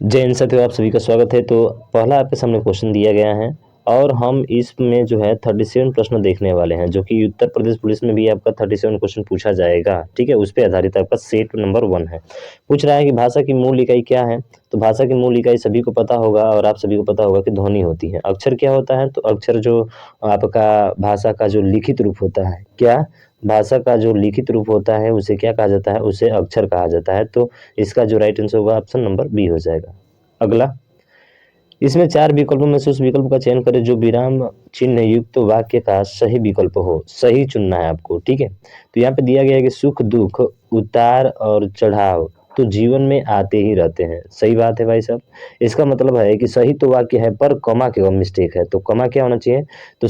जय हिंद साथियों, आप सभी का स्वागत है। तो पहला आपके सामने क्वेश्चन दिया गया है और हम इसमें जो है 37 प्रश्न देखने वाले हैं, जो कि उत्तर प्रदेश पुलिस में भी आपका 37 क्वेश्चन पूछा जाएगा। ठीक है, उस पर आधारित आपका सेट नंबर 1 है। पूछ रहा है कि भाषा की मूल इकाई क्या है। तो भाषा की मूल इकाई सभी को पता होगा और आप सभी को पता होगा कि ध्वनि होती है। अक्षर क्या होता है? तो अक्षर जो आपका भाषा का जो लिखित रूप होता है, क्या भाषा का जो लिखित रूप होता है उसे क्या कहा जाता है? उसे अक्षर कहा जाता है। तो इसका जो राइट आंसर होगा ऑप्शन नंबर बी हो जाएगा। अगला, इसमें 4 विकल्पों में से उस विकल्प का चयन करें जो विराम चिन्ह युक्त वाक्य का सही विकल्प हो। सही चुनना है आपको, ठीक है। तो यहाँ पे दिया गया है कि सुख दुख उतार और चढ़ाव तो जीवन में आते ही रहते हैं। सही बात है भाई साहब। इसका मतलब है कि सही तो वाक्य है पर कमा के मिस्टेक है। तो कमा क्या होना चाहिए? तो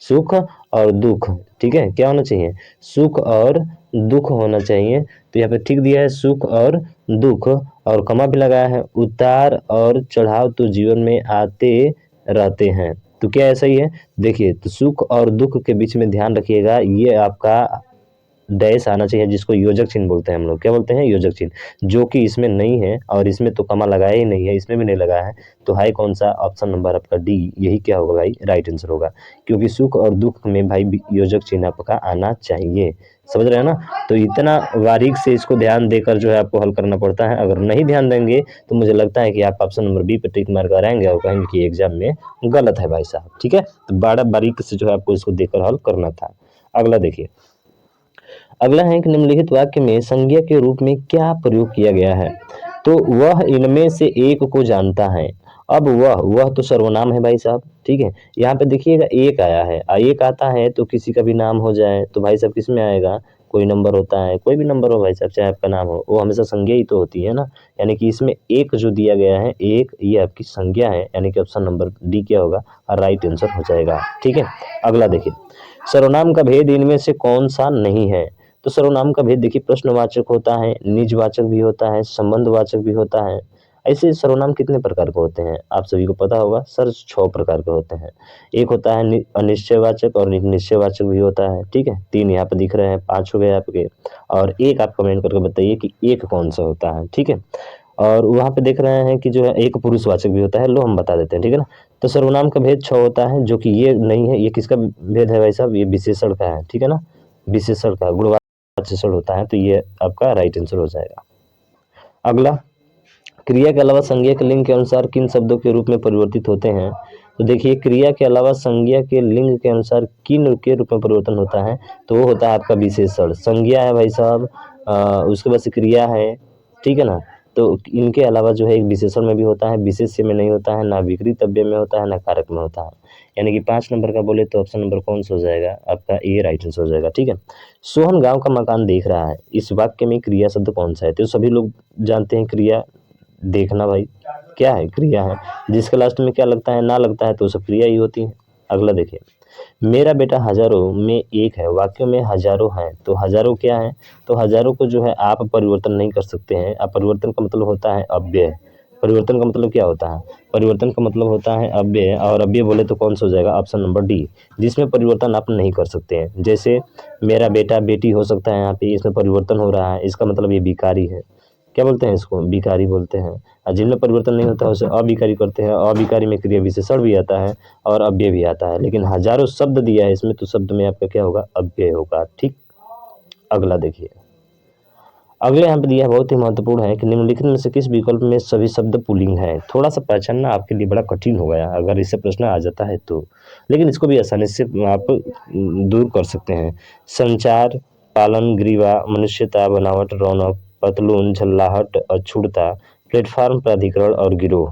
सुख और दुख, ठीक है, क्या होना चाहिए? सुख और दुख होना चाहिए। तो यहाँ पे ठीक दिया है सुख और दुख, और कमा भी लगाया है उतार और चढ़ाव तो जीवन में आते रहते हैं। तो क्या ऐसा ही है? देखिए, तो सुख और दुख के बीच में ध्यान रखिएगा, ये आपका डैश आना चाहिए, जिसको योजक चिन्ह बोलते हैं हम लोग। क्या बोलते हैं? योजक चिन्ह, जो कि इसमें नहीं है और इसमें तो कमा लगाया ही नहीं है, इसमें भी नहीं लगाया है। तो है कौन सा? ऑप्शन नंबर आपका डी, यही क्या होगा भाई? राइट आंसर होगा, क्योंकि सुख और दुख में भाई योजक चिन्ह आपका आना चाहिए। समझ रहे हैं ना? तो इतना बारीक से इसको ध्यान देकर जो है आपको हल करना पड़ता है। अगर नहीं ध्यान देंगे तो मुझे लगता है कि आप ऑप्शन नंबर बी पे टिक मार कर आएंगे और कहेंगे कि एग्जाम में गलत है भाई साहब। ठीक है, तो बड़ा बारीक से जो है आपको इसको देकर हल करना था। अगला देखिए, अगला है कि निम्नलिखित वाक्य में संज्ञा के रूप में क्या प्रयोग किया गया है। तो वह इनमें से एक को जानता है। अब वह तो सर्वनाम है भाई साहब, ठीक है। यहाँ पे देखिएगा एक आया है, एक आता है तो किसी का भी नाम हो जाए तो भाई साहब किस में आएगा? कोई नंबर होता है, कोई भी नंबर हो भाई साहब, चाहे आपका नाम हो, वो हमेशा संज्ञा ही तो होती है ना। यानी कि इसमें एक जो दिया गया है, एक, ये आपकी संज्ञा है, यानी कि ऑप्शन नंबर डी क्या होगा? राइट आंसर हो जाएगा। ठीक है, अगला देखिए, सर्वनाम का भेद इनमें से कौन सा नहीं है। तो सर्वनाम का भेद देखिए, प्रश्नवाचक होता है, निजवाचक भी होता है, संबंधवाचक भी होता है। ऐसे सर्वनाम कितने प्रकार के होते हैं आप सभी को पता होगा सर? 6 प्रकार के होते हैं। एक होता है अनिश्चयवाचक और एक निश्चयवाचक भी होता है। ठीक है, 3 यहाँ पे दिख रहे हैं, 5 हो गए आपके, और एक आप कमेंट करके बताइए कि एक कौन सा होता है। ठीक है, और वहाँ पे देख रहे हैं कि जो है एक पुरुषवाचक भी होता है। लो हम बता देते हैं, ठीक है ना। तो सर्वनाम का भेद 6 होता है, जो कि ये नहीं है। ये किसका भेद है भाई साहब? ये विशेषण का है, ठीक है ना। विशेषण का गुणवाचक होता है, तो ये आपका राइट आंसर हो जाएगा। अगला, क्रिया के अलावा संज्ञा के लिंग के अनुसार किन शब्दों के रूप में परिवर्तित होते हैं। तो देखिए, क्रिया के अलावा संज्ञा के लिंग के अनुसार किन के रूप में परिवर्तन होता है, तो वो होता है आपका विशेषण। संज्ञा है भाई साहब, उसके बाद से क्रिया है, ठीक है ना। तो इनके अलावा जो है एक विशेषण में भी होता है, विशेष्य में नहीं होता है, ना विकृतव्य में होता है, ना कारक में होता है। यानी कि 5 नंबर का बोले तो ऑप्शन नंबर कौन सा हो जाएगा? आपका ए राइट आंसर हो जाएगा। ठीक है, सोहन गांव का मकान देख रहा है, इस वाक्य में क्रिया शब्द कौन सा है? तो सभी लोग जानते हैं क्रिया, देखना भाई क्या है? क्रिया है। जिसके लास्ट में क्या लगता है? ना लगता है, तो सब क्रिया ही होती है। अगला देखिए, मेरा बेटा हजारों में एक है, वाक्यों में हजारों हैं, तो हजारों क्या है? तो हजारों को जो है आप परिवर्तन नहीं कर सकते हैं। आप परिवर्तन का मतलब होता है अव्यय। परिवर्तन का मतलब क्या होता है? परिवर्तन का मतलब होता है अव्यय, और अव्यय बोले तो कौन सा हो जाएगा? ऑप्शन नंबर डी, जिसमें परिवर्तन आप नहीं कर सकते हैं। जैसे मेरा बेटा बेटी हो सकता है, यहाँ पे इसमें परिवर्तन हो रहा है, इसका मतलब ये विकारी है। क्या बोलते हैं इसको? विकारी बोलते हैं। और जिनमें परिवर्तन नहीं होता है उसे अविकारी करते हैं। अविकारी में क्रिया विशेषण भी आता है और अव्यय भी आता है, लेकिन हजारों शब्द दिया है इसमें, तो शब्द में आपका क्या होगा? अव्यय होगा। ठीक, अगला देखिए, अगले यहाँ पे दिया है, बहुत ही महत्वपूर्ण है कि निम्नलिखित में से किस विकल्प में सभी शब्द पुल्लिंग है। थोड़ा सा पहचानना आपके लिए बड़ा कठिन हो गया अगर इससे प्रश्न आ जाता है तो, लेकिन इसको भी आसानी से आप दूर कर सकते हैं। संचार, पालन, ग्रीवा, मनुष्यता, बनावट, रौनक, पतलून, झल्लाहट, अछूतता, प्लेटफार्म, प्राधिकरण और गिरोह।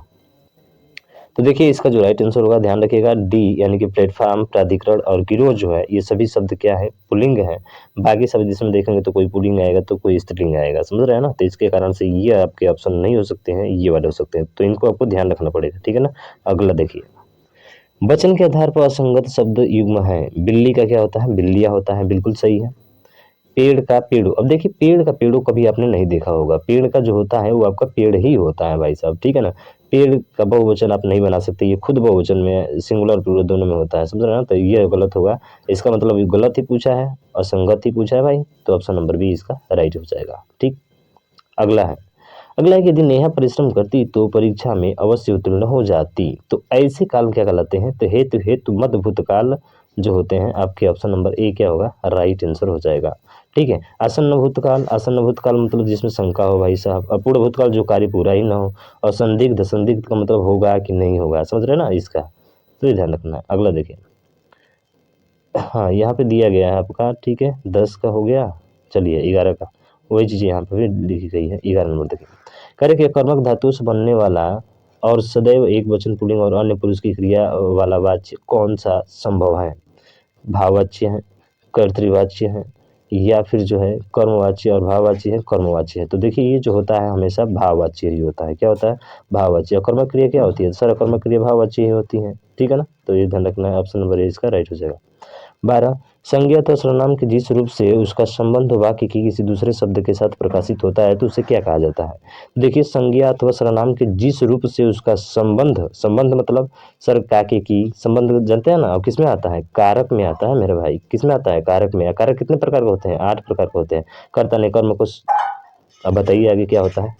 तो देखिए, इसका जो राइट आंसर होगा, ध्यान रखिएगा, डी, यानी कि प्लेटफार्म, प्राधिकरण और गिरोह जो है, ये सभी शब्द क्या है? पुल्लिंग है। बाकी शब्द जिसमें देखेंगे तो कोई पुल्लिंग आएगा तो कोई स्त्रीलिंग आएगा, समझ रहे हैं ना। तो इसके कारण से ये आपके ऑप्शन नहीं हो सकते हैं, ये वाले हो सकते हैं, तो इनको आपको ध्यान रखना पड़ेगा, ठीक है ना। अगला देखिए, वचन के आधार पर असंगत शब्द युग्म है। बिल्ली का क्या होता है? बिल्लिया होता है, बिल्कुल सही है। पेड़ का पेड़ों, अब देखिए पेड़ का पेड़ों कभी आपने नहीं देखा होगा। पेड़ का जो होता है वो आपका पेड़ ही होता है भाई साहब, ठीक है ना। पेड़ का बहुवचन आप नहीं बना सकते, ये खुद बहुवचन में सिंगुलर प्लूरल दोनों में होता है, समझ रहे हैं ना। तो ये गलत होगा, इसका मतलब ये गलत ही पूछा है, असंगत ही पूछा है भाई। तो ऑप्शन नंबर बी इसका राइट हो जाएगा। ठीक, अगला है, अगला है कि यदि नेहा परिश्रम करती तो परीक्षा में अवश्य उत्तीर्ण हो जाती। तो ऐसे काल क्या कहलाते हैं? तो हेतु हेतु मध्य भूतकाल जो होते हैं आपके ऑप्शन नंबर ए क्या होगा? राइट आंसर हो जाएगा। ठीक है। आसन्न भूतकाल मतलब जिसमें शंका हो भाई साहब। अपूर्ण भूतकाल जो कार्य पूरा ही ना हो। और संदिग्ध संदिग्ध का मतलब होगा कि नहीं होगा, समझ रहे ना इसका, तो ये ध्यान रखना है। अगला देखिए, हाँ यहाँ पे दिया गया है आपका, ठीक है 10 का हो गया, चलिए 11 का वही चीज़ यहाँ पे भी लिखी गई है। 11 नंबर देखिए, कार्य के कर्मक धातु से बनने वाला और सदैव एक वचन पुल्लिंग और अन्य पुरुष की क्रिया वाला वाच्य कौन सा संभव है? भाववाच्य है, कर्तृवाच्य है, या फिर जो है कर्मवाच्य और भाववाच्य है, कर्मवाच्य है। तो देखिए ये जो होता है हमेशा भाववाच्य ही होता है। क्या होता है? भाववाच्य। और कर्मक क्रिया क्या होती है? सारा कर्मक क्रिया भाववाच्य ही होती है, ठीक है ना। तो ये ध्यान रखना है, ऑप्शन नंबर ए इसका राइट हो जाएगा। 12 संज्ञा अथवा सर्वनाम के जिस रूप से उसका संबंध वाक्य की किसी दूसरे शब्द के साथ प्रकाशित होता है तो उसे क्या कहा जाता है? देखिए संज्ञा अथवा सर्वनाम के जिस रूप से उसका संबंध मतलब सर काके की संबंध जानते हैं ना, अब किस में आता है? कारक में आता है मेरे भाई। किस में आता है? कारक में। कारक कितने प्रकार के होते हैं? 8 प्रकार के होते हैं। कर्ता ने कर्म को, अब बताइए आगे क्या होता है?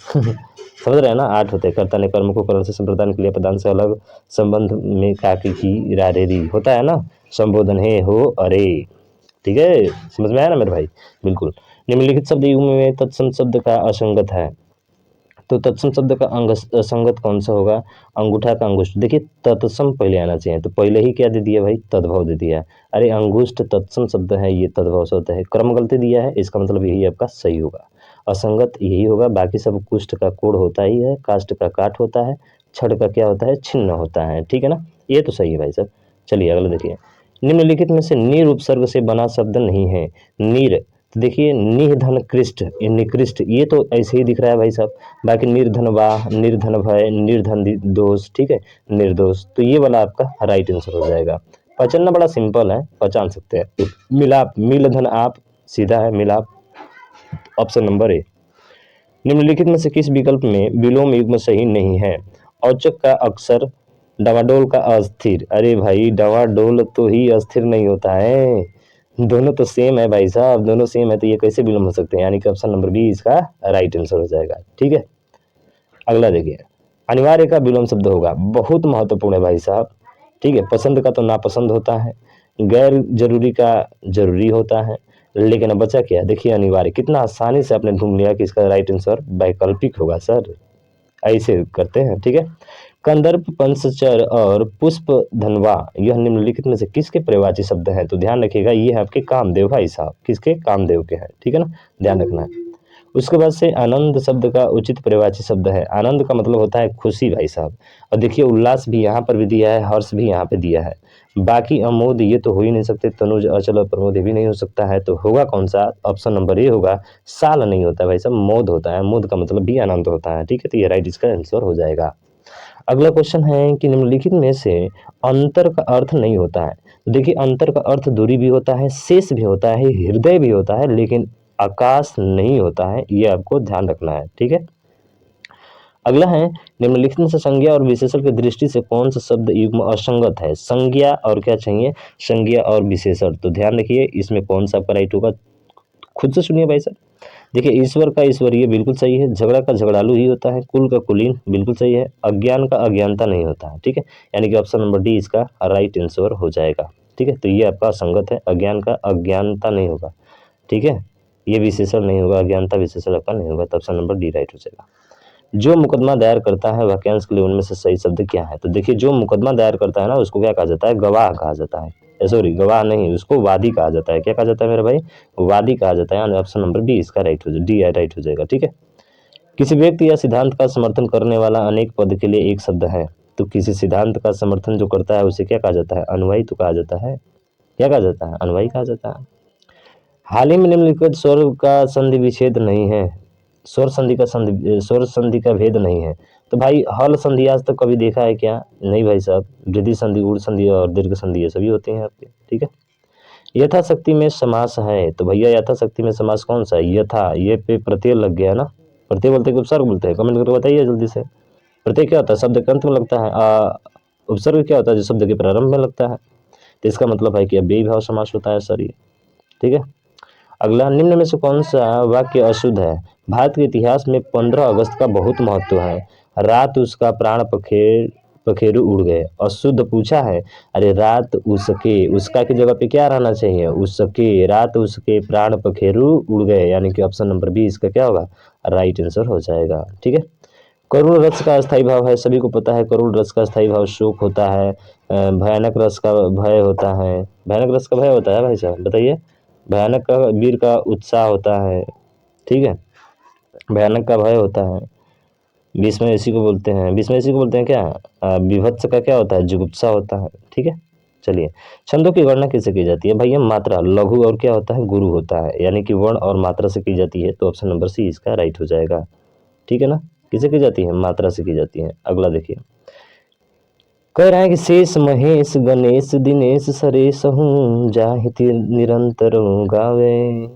समझ रहे हैं ना? 8 होते हैं। कर्ता ने कर्म को करण से संप्रदान क्रिया प्रदान से अलग संबंध में काके की रारेरी होता है ना, संबोधन है हो अरे, ठीक है समझ में आया ना मेरे भाई? बिल्कुल। निम्नलिखित शब्द युग्म में तत्सम शब्द का असंगत है, तो तत्सम शब्द का अंग असंगत कौन सा होगा? अंगूठा का अंगुष्ठ। देखिए तत्सम पहले आना चाहिए, तो पहले ही क्या दे दिया भाई? तद्भव दे दिया। अरे अंगुष्ठ तत्सम शब्द है, ये तद्भव शब्द है। क्रम गलती दिया है, इसका मतलब यही आपका सही होगा। असंगत यही होगा, बाकी सब कुष्ठ का कोड होता ही है, काष्ठ का काठ होता है, छड़ का क्या होता है? छिन्न होता है, ठीक है ना। ये तो सही है भाई साहब। चलिए अगला देखिए, निम्नलिखित में से नीर उपसर्ग से बना शब्द नहीं है। नीर, तो देखिए निधन कृष्ट, ये निकृष्ट, ये तो ऐसे ही दिख रहा है भाई साहब। बाकी निर्धन वाह, निर्धन भय, निर्धन दोष, ठीक है निर्दोष, तो ये वाला आपका राइट आंसर हो जाएगा। पहचानना बड़ा सिंपल है, पहचान सकते हैं। मिलाप, मिलधन आप, सीधा है मिलाप, ऑप्शन नंबर ए। निम्नलिखित में से किस विकल्प में विलोम युग्म सही नहीं है? औचक का अक्षर, डवाडोल का अस्थिर। अरे भाई डवाडोल तो ही अस्थिर नहीं होता है, दोनों तो सेम है भाई साहब, दोनों सेम है, तो ये कैसे विलोम हो सकते हैं? यानी कि ऑप्शन नंबर बी इसका राइट आंसर हो जाएगा, ठीक है। अगला देखिए, अनिवार्य का विलोम शब्द होगा, बहुत महत्वपूर्ण है भाई साहब, ठीक है। पसंद का तो नापसंद होता है, गैर जरूरी का जरूरी होता है, लेकिन अब बचा क्या? देखिए अनिवार्य, कितना आसानी से आपने ढूंढ लिया कि इसका राइट आंसर वैकल्पिक होगा सर, ऐसे करते हैं, ठीक है। कंदर्प, पंचचर और पुष्प धनवा यह निम्नलिखित में से किसके पर्यायवाची शब्द हैं? तो ध्यान रखिएगा ये है आपके कामदेव भाई साहब, किसके? कामदेव के हैं, ठीक है ना, ध्यान रखना है। उसके बाद से आनंद शब्द का उचित पर्यायवाची शब्द है। आनंद का मतलब होता है खुशी भाई साहब, और देखिए उल्लास भी यहाँ पर भी दिया है, हर्ष भी यहाँ पे दिया है। बाकी अमोद ये तो हो ही नहीं सकते, तनुज अचल और प्रमोद ये भी नहीं हो सकता है, तो होगा कौन सा? ऑप्शन नंबर ए होगा, साल नहीं होता भाई साहब, मोद होता है। मोद का मतलब भी आनंद होता है, ठीक है, तो ये राइट इसका आंसर हो जाएगा। अगला क्वेश्चन है कि निम्नलिखित में से अंतर का अर्थ नहीं होता है। तो देखिए अंतर का अर्थ दूरी भी होता है, शेष भी होता है, हृदय भी होता है, लेकिन आकाश नहीं होता है, ये आपको ध्यान रखना है, ठीक है। अगला है, निम्नलिखित में से संज्ञा और विशेषण की दृष्टि से कौन सा शब्द युग्म असंगत है? संज्ञा और क्या चाहिए? संज्ञा और विशेषण, तो ध्यान रखिए इसमें कौन सा आपका राइट होगा, खुद से सुनिए भाई साहब। देखिए ईश्वर का ईश्वरीय बिल्कुल सही है, झगड़ा का झगड़ालू ही होता है, कुल का कुलीन बिल्कुल सही है, अज्ञान का अज्ञानता नहीं होता है, ठीक है। यानी कि ऑप्शन नंबर डी इसका राइट आंसर हो जाएगा, ठीक है। तो ये आपका संगत है, अज्ञान का अज्ञानता नहीं होगा, ठीक है। ये विशेषण नहीं होगा, अज्ञानता विशेषण आपका नहीं होगा, तो ऑप्शन नंबर डी राइट हो जाएगा। जो मुकदमा दायर करता है वाक्यांश के लिए उनमें से सही शब्द क्या है? तो देखिए जो मुकदमा दायर करता है ना उसको क्या कहा जाता है? गवाह कहा जाता है, सॉरी गवाह नहीं, उसको वादी कहा जाता है। क्या कहा जाता है मेरे भाई? वादी कहा जाता है। ऑप्शन नंबर बी इसका राइट हो जाएगा, डी राइट हो जाएगा, ठीक है। किसी व्यक्ति या सिद्धांत का समर्थन करने वाला अनेक पद के लिए एक शब्द है, तो किसी सिद्धांत का समर्थन जो करता है उसे क्या कहा जाता है? अनुयायी तो कहा जाता है, क्या कहा जाता है? अनुयायी कहा जाता है। हाल ही में निम्नलिखित स्वर का संधि विच्छेद नहीं है, स्वर संधि का भेद नहीं है। तो भाई हल संधि आज तक कभी देखा है क्या? नहीं भाई साहब, वृद्धि संधि, ऊर्ध्व संधि और दीर्घ संधि ये सभी होते हैं आपके, ठीक है। यथाशक्ति में समास है, तो भैया यथाशक्ति में समास कौन सा है? यथा, ये पे प्रत्यय लग गया ना, प्रत्यय बोलते हैं कि उपसर्ग बोलते हैं? कमेंट करके बताइए जल्दी से। प्रत्यय क्या होता है? शब्द के अंत में लगता है। उपसर्ग क्या होता है? जो शब्द के प्रारंभ में लगता है। तो इसका मतलब है कि अव्ययी भाव समास होता है सर ये, ठीक है। अगला, निम्न में से कौन सा वाक्य अशुद्ध है? भारत के इतिहास में 15 अगस्त का बहुत महत्व है। रात उसका प्राण पखेरु उड़ गए, अशुद्ध पूछा है। अरे रात उसके, उसका की जगह पे क्या रहना चाहिए? उसके, रात उसके प्राण पखेरु उड़ गए, यानी कि ऑप्शन नंबर बी इसका क्या होगा? राइट आंसर हो जाएगा। ठीक है। करुण रस का अस्थायी भाव है, सभी को पता है करुण रस का अस्थायी भाव शोक होता है। भयानक रस का भय होता है, भयानक रस का भय होता है भाई साहब, बताइए। भयानक का वीर का उत्साह होता है, ठीक है। भयानक का भय होता है। विस्मय इसी को बोलते हैं, विस्मय इसी को बोलते हैं क्या? विभत्स का क्या होता है? जुगुप्सा होता है, ठीक है। चलिए, छंदों की गणना किससे की जाती है? भैया मात्रा, लघु और क्या होता है? गुरु होता है, यानी कि वर्ण और मात्रा से की जाती है, तो ऑप्शन नंबर सी इसका राइट हो जाएगा। ठीक है ना। किसे की जाती है? मात्रा से की जाती है। अगला देखिए, कह रहा है कि शेष महेश गणेश दिनेश सरेश हूँ जाहिति निरंतर गावे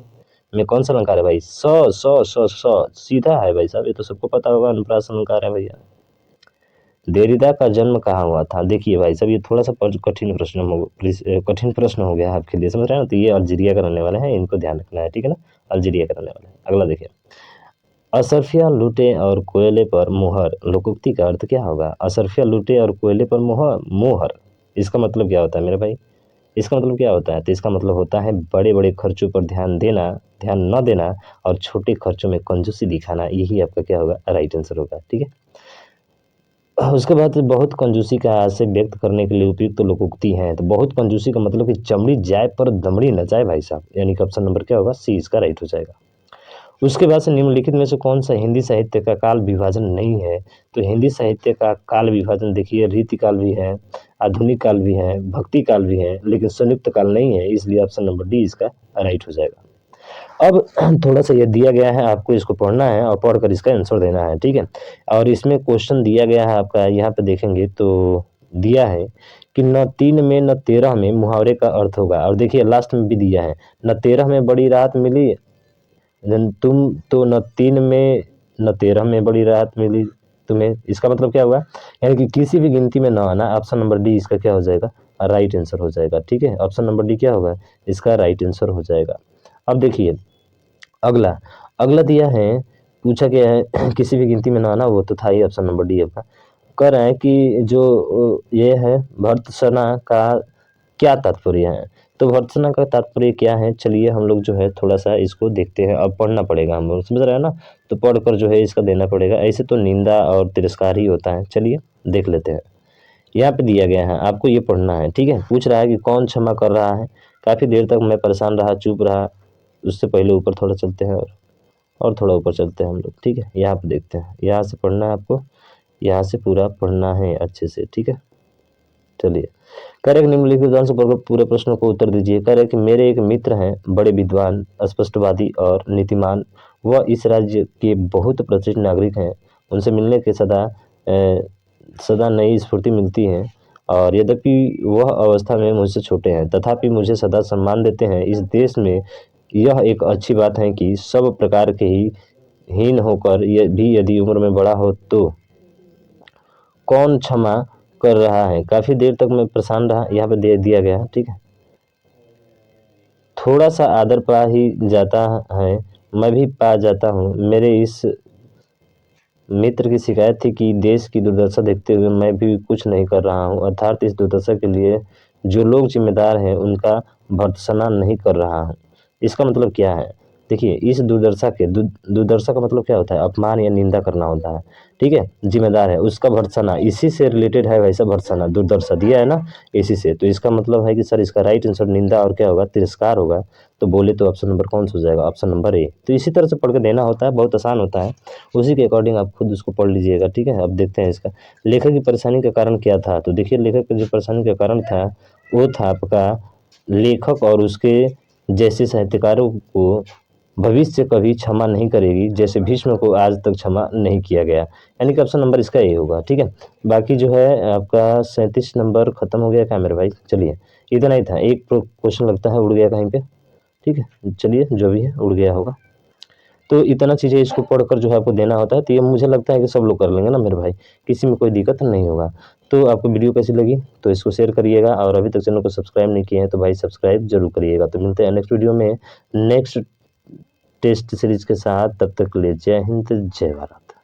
में कौन सा अलंकार है भाई? सीधा है भाई साहब, ये तो सबको पता होगा, अनुप्रास अलंकार है भैया। देरिदा का जन्म कहाँ हुआ था? देखिए भाई साहब, ये थोड़ा सा कठिन प्रश्न हो गया आपके लिए, समझ रहे हैं ना। तो ये अल्जीरिया का रहने वाले हैं, इनको ध्यान रखना है, ठीक है ना। अल्जीरिया का रहने वाले हैं। अगला देखिए, असरफिया लूटे और कोयले पर मुहर, लोकोक्ति का अर्थ क्या होगा? असरफिया लूटे और कोयले पर मोहर, इसका मतलब क्या होता है मेरे भाई? इसका मतलब क्या होता है? तो इसका मतलब होता है बड़े बड़े खर्चों पर ध्यान न देना और छोटे खर्चों में कंजूसी दिखाना, यही आपका क्या होगा? राइट आंसर होगा। ठीक है। उसके बाद बहुत कंजूसी का आशय व्यक्त करने के लिए उपयुक्त तो लोकोक्ति है। तो बहुत कंजूसी का मतलब कि चमड़ी जाए पर दमड़ी न जाए भाई साहब, यानी कि ऑप्शन नंबर क्या होगा? सी इसका राइट हो जाएगा। उसके बाद से निम्नलिखित में से कौन सा हिंदी साहित्य का काल विभाजन नहीं है? तो हिंदी साहित्य का काल विभाजन देखिए, रीति काल भी है, आधुनिक काल भी है, भक्ति काल भी है, लेकिन संयुक्त काल नहीं है, इसलिए ऑप्शन नंबर डी इसका राइट हो जाएगा। अब थोड़ा सा ये दिया गया है, आपको इसको पढ़ना है और पढ़कर इसका आंसर देना है, ठीक है। और इसमें क्वेश्चन दिया गया है आपका, यहाँ पे देखेंगे तो दिया है कि न 3 में न 13 में मुहावरे का अर्थ होगा। और देखिए लास्ट में भी दिया है, न 13 में बड़ी राहत मिली तुम तो, न 3 में न 13 में बड़ी राहत मिली तुम्हें, इसका मतलब क्या हुआ? यानी कि किसी भी गिनती में ना आना, ऑप्शन नंबर डी इसका क्या हो जाएगा? राइट आंसर हो जाएगा। ठीक है, ऑप्शन नंबर डी क्या होगा? इसका राइट आंसर हो जाएगा। अब देखिए अगला, अगला दिया है, पूछा गया है किसी भी गिनती में ना आना, वो तो था ही ऑप्शन नंबर डी आपका। कह रहा है कि जो ये है भर्त्सना का क्या तात्पर्य है? तो भर्त्सना का तात्पर्य क्या है? चलिए हम लोग जो है थोड़ा सा इसको देखते हैं, अब पढ़ना पड़ेगा, हम लोग समझ रहे हैं ना। तो पढ़कर जो है इसका देना पड़ेगा, ऐसे तो निंदा और तिरस्कार ही होता है। चलिए देख लेते हैं, यहाँ पे दिया गया है, आपको ये पढ़ना है, ठीक है। पूछ रहा है कि कौन क्षमा कर रहा है? काफ़ी देर तक मैं परेशान रहा, चुप रहा। उससे पहले ऊपर थोड़ा चलते हैं और थोड़ा ऊपर चलते हैं हम लोग, ठीक है। यहाँ पे देखते हैं, यहाँ से पढ़ना है आपको, यहाँ से पूरा पढ़ना है अच्छे से, ठीक है। चलिए, कह रहे निम्नलिखित उदाहरण से पूरे प्रश्नों को उत्तर दीजिए। कह रहे कि मेरे एक मित्र हैं, बड़े विद्वान, स्पष्टवादी और नीतिमान। वह इस राज्य के बहुत प्रतिष्ठित नागरिक हैं। उनसे मिलने के सदा नई स्फूर्ति मिलती है, और यद्यपि वह अवस्था में मुझसे छोटे हैं, तथापि मुझे सदा सम्मान देते हैं। इस देश में यह एक अच्छी बात है कि सब प्रकार के ही हीन होकर भी यदि उम्र में बड़ा हो तो कौन क्षमा कर रहा है? काफ़ी देर तक मैं परेशान रहा, यहाँ पे दे दिया गया है, ठीक है। थोड़ा सा आदर पा ही जाता है, मैं भी पा जाता हूँ। मेरे इस मित्र की शिकायत थी कि देश की दुर्दशा देखते हुए मैं भी कुछ नहीं कर रहा हूँ, अर्थात इस दुर्दशा के लिए जो लोग जिम्मेदार हैं उनका भर्त्सना नहीं कर रहा हूँ। इसका मतलब क्या है? देखिए, इस दुर्दशा का मतलब क्या होता है? अपमान या निंदा करना होता है, ठीक है। जिम्मेदार है उसका भर्त्सना, इसी से रिलेटेड है वैसा भर्त्सना, दुर्दशा दिया है ना, इसी से। तो इसका मतलब है कि सर इसका राइट आंसर निंदा और क्या होगा? तिरस्कार होगा। तो बोले तो ऑप्शन नंबर कौन सा हो जाएगा? Option number A. तो इसी तरह से पढ़ के देना होता है, बहुत आसान होता है, उसी के अकॉर्डिंग आप खुद उसको पढ़ लीजिएगा, ठीक है। अब देखते हैं इसका, लेखक की परेशानी का कारण क्या था? तो देखिए, लेखक का जो परेशानी का कारण था वो था आपका, लेखक और उसके जैसे साहित्यकारों को भविष्य कभी क्षमा नहीं करेगी, जैसे भीष्म को आज तक क्षमा नहीं किया गया, यानी कि ऑप्शन नंबर इसका ए होगा, ठीक है। बाकी जो है आपका 37 नंबर खत्म हो गया क्या मेरे भाई? चलिए, इतना ही था, एक क्वेश्चन लगता है उड़ गया कहीं पे, ठीक है। चलिए, जो भी है उड़ गया होगा। तो इतना चीज़ें इसको पढ़कर जो है आपको देना होता है, तो ये मुझे लगता है कि सब लोग कर लेंगे ना मेरे भाई, किसी में कोई दिक्कत नहीं होगा। तो आपको वीडियो कैसी लगी तो इसको शेयर करिएगा, और अभी तक चैनल को सब्सक्राइब नहीं किए हैं तो भाई सब्सक्राइब जरूर करिएगा। तो मिलते हैं नेक्स्ट वीडियो में नेक्स्ट टेस्ट सीरीज के साथ, तब तक के लिए जय हिंद जय भारत।